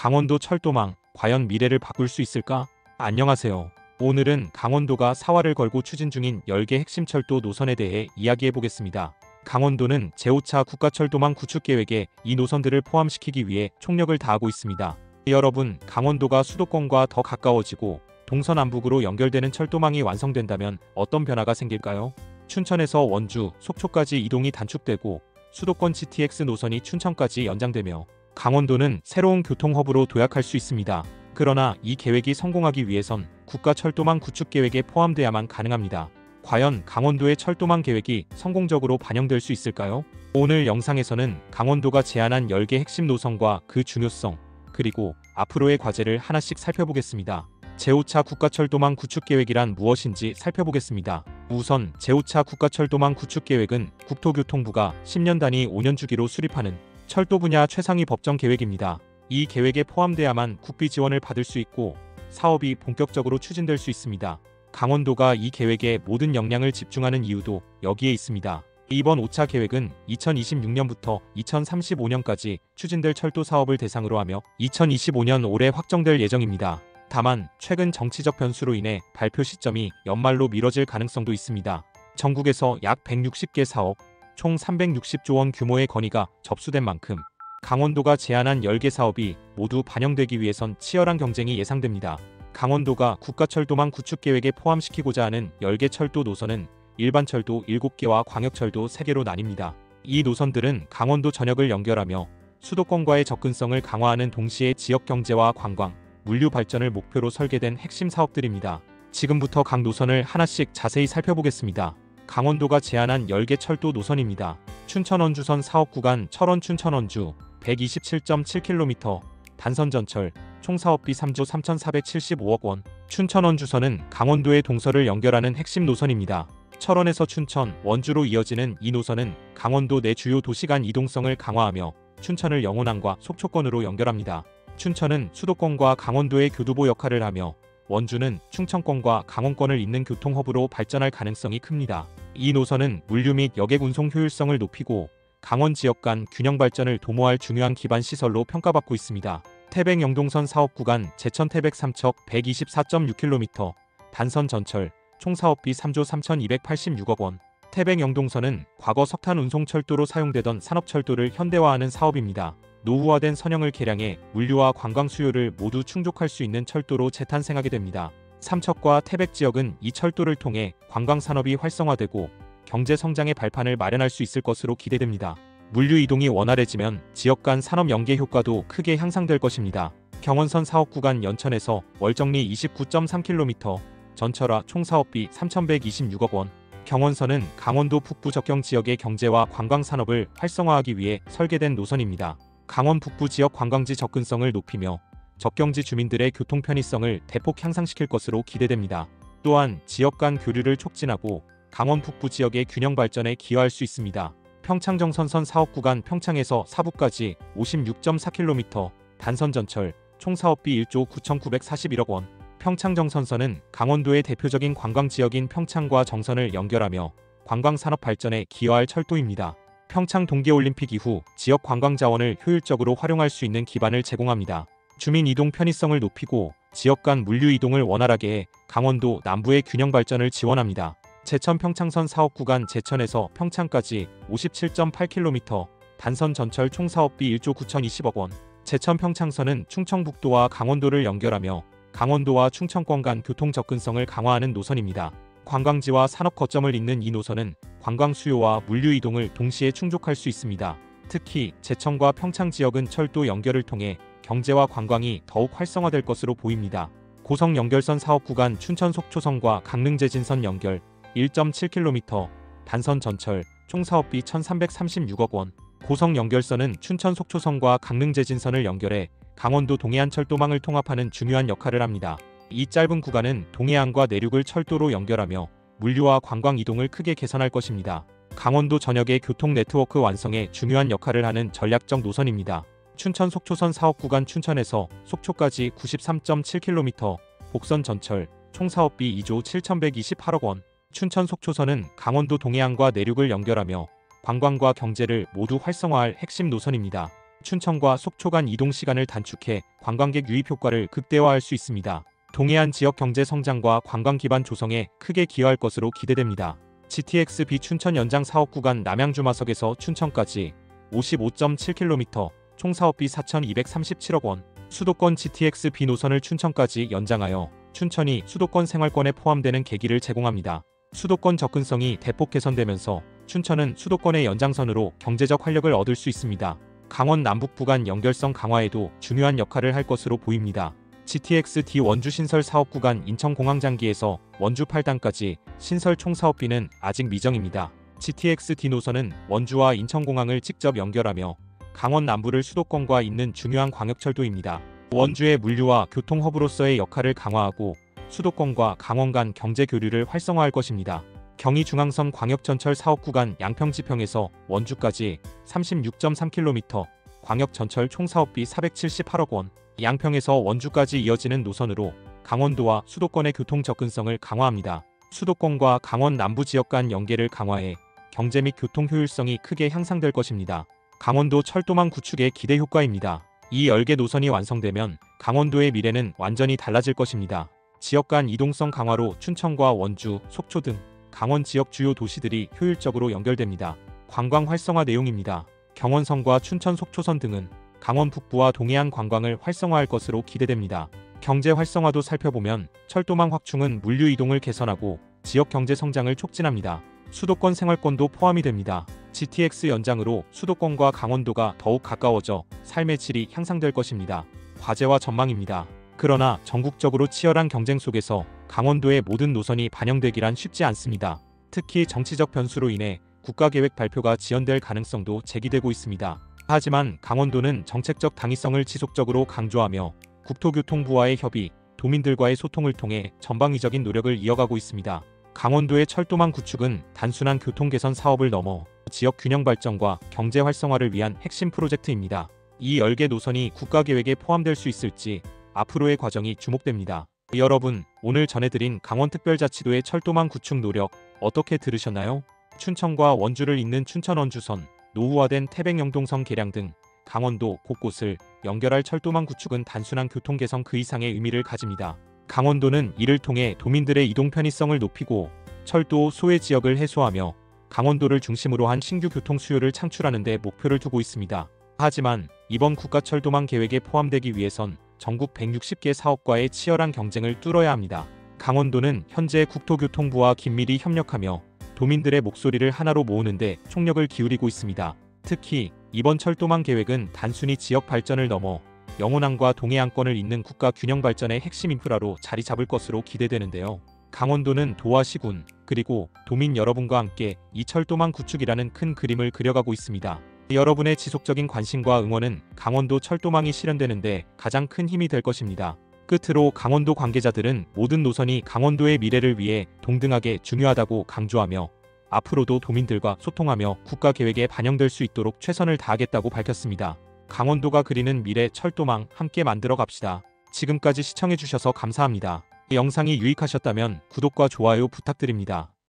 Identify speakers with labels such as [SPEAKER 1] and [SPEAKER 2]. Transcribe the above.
[SPEAKER 1] 강원도 철도망, 과연 미래를 바꿀 수 있을까? 안녕하세요. 오늘은 강원도가 사활을 걸고 추진 중인 10개 핵심 철도 노선에 대해 이야기해 보겠습니다. 강원도는 제5차 국가철도망 구축 계획에 이 노선들을 포함시키기 위해 총력을 다하고 있습니다. 여러분, 강원도가 수도권과 더 가까워지고 동서남북으로 연결되는 철도망이 완성된다면 어떤 변화가 생길까요? 춘천에서 원주, 속초까지 이동이 단축되고 수도권 GTX 노선이 춘천까지 연장되며 강원도는 새로운 교통허브로 도약할 수 있습니다. 그러나 이 계획이 성공하기 위해선 국가철도망 구축 계획에 포함돼야만 가능합니다. 과연 강원도의 철도망 계획이 성공적으로 반영될 수 있을까요? 오늘 영상에서는 강원도가 제안한 10개 핵심 노선과 그 중요성, 그리고 앞으로의 과제를 하나씩 살펴보겠습니다. 제5차 국가철도망 구축 계획이란 무엇인지 살펴보겠습니다. 우선 제5차 국가철도망 구축 계획은 국토교통부가 10년 단위 5년 주기로 수립하는 철도 분야 최상위 법정 계획입니다. 이 계획에 포함돼야만 국비 지원을 받을 수 있고 사업이 본격적으로 추진될 수 있습니다. 강원도가 이 계획에 모든 역량을 집중하는 이유도 여기에 있습니다. 이번 5차 계획은 2026년부터 2035년까지 추진될 철도 사업을 대상으로 하며 2025년 올해 확정될 예정입니다. 다만 최근 정치적 변수로 인해 발표 시점이 연말로 미뤄질 가능성도 있습니다. 전국에서 약 160개 사업, 총 360조 원 규모의 건의가 접수된 만큼 강원도가 제안한 10개 사업이 모두 반영되기 위해선 치열한 경쟁이 예상됩니다. 강원도가 국가철도망 구축 계획에 포함시키고자 하는 10개 철도 노선은 일반철도 7개와 광역철도 3개로 나뉩니다. 이 노선들은 강원도 전역을 연결하며 수도권과의 접근성을 강화하는 동시에 지역 경제와 관광, 물류 발전을 목표로 설계된 핵심 사업들입니다. 지금부터 각 노선을 하나씩 자세히 살펴보겠습니다. 강원도가 제안한 10개 철도 노선입니다. 춘천-원주선 사업구간 철원 춘천-원주 127.7km, 단선전철, 총 사업비 3조 3,475억 원. 춘천-원주선은 강원도의 동서를 연결하는 핵심 노선입니다. 철원에서 춘천, 원주로 이어지는 이 노선은 강원도 내 주요 도시 간 이동성을 강화하며 춘천을 영혼항과 속초권으로 연결합니다. 춘천은 수도권과 강원도의 교두보 역할을 하며 원주는 충청권과 강원권을 잇는 교통허브로 발전할 가능성이 큽니다. 이 노선은 물류 및 여객 운송 효율성을 높이고 강원 지역 간 균형 발전을 도모할 중요한 기반 시설로 평가받고 있습니다. 태백-영동선 사업구간 제천-태백 삼척 124.6km, 단선 전철, 총 사업비 3조 3,286억 원. 태백-영동선은 과거 석탄 운송철도로 사용되던 산업철도를 현대화하는 사업입니다. 노후화된 선형을 개량해 물류와 관광 수요를 모두 충족할 수 있는 철도로 재탄생하게 됩니다. 삼척과 태백 지역은 이 철도를 통해 관광 산업이 활성화되고 경제 성장의 발판을 마련할 수 있을 것으로 기대됩니다. 물류 이동이 원활해지면 지역 간 산업 연계 효과도 크게 향상될 것입니다. 경원선 사업구간 연천에서 월정리 29.3km, 전철화 총 사업비 3,126억 원. 경원선은 강원도 북부 접경 지역의 경제와 관광 산업을 활성화하기 위해 설계된 노선입니다. 강원 북부 지역 관광지 접근성을 높이며 접경지 주민들의 교통 편의성을 대폭 향상시킬 것으로 기대됩니다. 또한 지역 간 교류를 촉진하고 강원 북부 지역의 균형 발전에 기여할 수 있습니다. 평창정선선 사업구간 평창에서 사북까지 56.4km, 단선전철, 총 사업비 1조 9,941억 원. 평창정선선은 강원도의 대표적인 관광지역인 평창과 정선을 연결하며 관광산업 발전에 기여할 철도입니다. 평창 동계올림픽 이후 지역 관광 자원을 효율적으로 활용할 수 있는 기반을 제공합니다. 주민 이동 편의성을 높이고 지역 간 물류 이동을 원활하게 해 강원도 남부의 균형 발전을 지원합니다. 제천 평창선 사업구간 제천에서 평창까지 57.8km, 단선 전철 총 사업비 1조 9,020억 원. 제천 평창선은 충청북도와 강원도를 연결하며 강원도와 충청권 간 교통 접근성을 강화하는 노선입니다. 관광지와 산업 거점을 잇는 이 노선은 관광 수요와 물류 이동을 동시에 충족할 수 있습니다. 특히 제천과 평창 지역은 철도 연결을 통해 경제와 관광이 더욱 활성화될 것으로 보입니다. 고성 연결선 사업구간 춘천 속초선과 강릉 제진선 연결 1.7km, 단선 전철, 총 사업비 1,336억 원. 고성 연결선은 춘천 속초선과 강릉 제진선을 연결해 강원도 동해안 철도망을 통합하는 중요한 역할을 합니다. 이 짧은 구간은 동해안과 내륙을 철도로 연결하며 물류와 관광 이동을 크게 개선할 것입니다. 강원도 전역의 교통 네트워크 완성에 중요한 역할을 하는 전략적 노선입니다. 춘천 속초선 사업구간 춘천에서 속초까지 93.7km, 복선 전철, 총 사업비 2조 7,128억 원. 춘천 속초선은 강원도 동해안과 내륙을 연결하며 관광과 경제를 모두 활성화할 핵심 노선입니다. 춘천과 속초 간 이동 시간을 단축해 관광객 유입 효과를 극대화할 수 있습니다. 동해안 지역 경제 성장과 관광 기반 조성에 크게 기여할 것으로 기대됩니다. GTX-B 춘천 연장 사업 구간 남양주마석에서 춘천까지 55.7km, 총 사업비 4,237억 원. 수도권 GTX-B 노선을 춘천까지 연장하여 춘천이 수도권 생활권에 포함되는 계기를 제공합니다. 수도권 접근성이 대폭 개선되면서 춘천은 수도권의 연장선으로 경제적 활력을 얻을 수 있습니다. 강원 남북 구간 연결성 강화에도 중요한 역할을 할 것으로 보입니다. GTX-D 원주 신설 사업 구간 인천공항장기에서 원주 8단까지 신설 총 사업비는 아직 미정입니다. GTX-D 노선은 원주와 인천공항을 직접 연결하며 강원 남부를 수도권과 잇는 중요한 광역철도입니다. 원주의 물류와 교통 허브로서의 역할을 강화하고 수도권과 강원 간 경제 교류를 활성화할 것입니다. 경의중앙선 광역전철 사업 구간 양평지평에서 원주까지 36.3km, 광역전철 총 사업비 478억 원. 양평에서 원주까지 이어지는 노선으로 강원도와 수도권의 교통 접근성을 강화합니다. 수도권과 강원 남부 지역 간 연계를 강화해 경제 및 교통 효율성이 크게 향상될 것입니다. 강원도 철도망 구축의 기대 효과입니다. 이 열개 노선이 완성되면 강원도의 미래는 완전히 달라질 것입니다. 지역 간 이동성 강화로 춘천과 원주, 속초 등 강원 지역 주요 도시들이 효율적으로 연결됩니다. 관광 활성화 내용입니다. 경원선과 춘천 속초선 등은 강원 북부와 동해안 관광을 활성화할 것으로 기대됩니다. 경제 활성화도 살펴보면 철도망 확충은 물류 이동을 개선하고 지역 경제 성장을 촉진합니다. 수도권 생활권도 포함이 됩니다. GTX 연장으로 수도권과 강원도가 더욱 가까워져 삶의 질이 향상될 것입니다. 과제와 전망입니다. 그러나 전국적으로 치열한 경쟁 속에서 강원도의 모든 노선이 반영되기란 쉽지 않습니다. 특히 정치적 변수로 인해 국가계획 발표가 지연될 가능성도 제기되고 있습니다. 하지만 강원도는 정책적 당위성을 지속적으로 강조하며 국토교통부와의 협의, 도민들과의 소통을 통해 전방위적인 노력을 이어가고 있습니다. 강원도의 철도망 구축은 단순한 교통 개선 사업을 넘어 지역 균형 발전과 경제 활성화를 위한 핵심 프로젝트입니다. 이 열개 노선이 국가계획에 포함될 수 있을지 앞으로의 과정이 주목됩니다. 여러분, 오늘 전해드린 강원특별자치도의 철도망 구축 노력 어떻게 들으셨나요? 춘천과 원주를 잇는 춘천-원주선, 노후화된 태백영동선 개량 등 강원도 곳곳을 연결할 철도망 구축은 단순한 교통 개선 그 이상의 의미를 가집니다. 강원도는 이를 통해 도민들의 이동 편의성을 높이고 철도 소외 지역을 해소하며 강원도를 중심으로 한 신규 교통 수요를 창출하는 데 목표를 두고 있습니다. 하지만 이번 국가철도망 계획에 포함되기 위해선 전국 160개 사업과의 치열한 경쟁을 뚫어야 합니다. 강원도는 현재 국토교통부와 긴밀히 협력하며 도민들의 목소리를 하나로 모으는 데 총력을 기울이고 있습니다. 특히 이번 철도망 계획은 단순히 지역 발전을 넘어 영혼항과 동해안권을 잇는 국가 균형 발전의 핵심 인프라로 자리 잡을 것으로 기대되는데요. 강원도는 도와 시군, 그리고 도민 여러분과 함께 이 철도망 구축이라는 큰 그림을 그려가고 있습니다. 여러분의 지속적인 관심과 응원은 강원도 철도망이 실현되는데 가장 큰 힘이 될 것입니다. 끝으로 강원도 관계자들은 모든 노선이 강원도의 미래를 위해 동등하게 중요하다고 강조하며 앞으로도 도민들과 소통하며 국가계획에 반영될 수 있도록 최선을 다하겠다고 밝혔습니다. 강원도가 그리는 미래 철도망 함께 만들어 갑시다. 지금까지 시청해주셔서 감사합니다. 이 영상이 유익하셨다면 구독과 좋아요 부탁드립니다.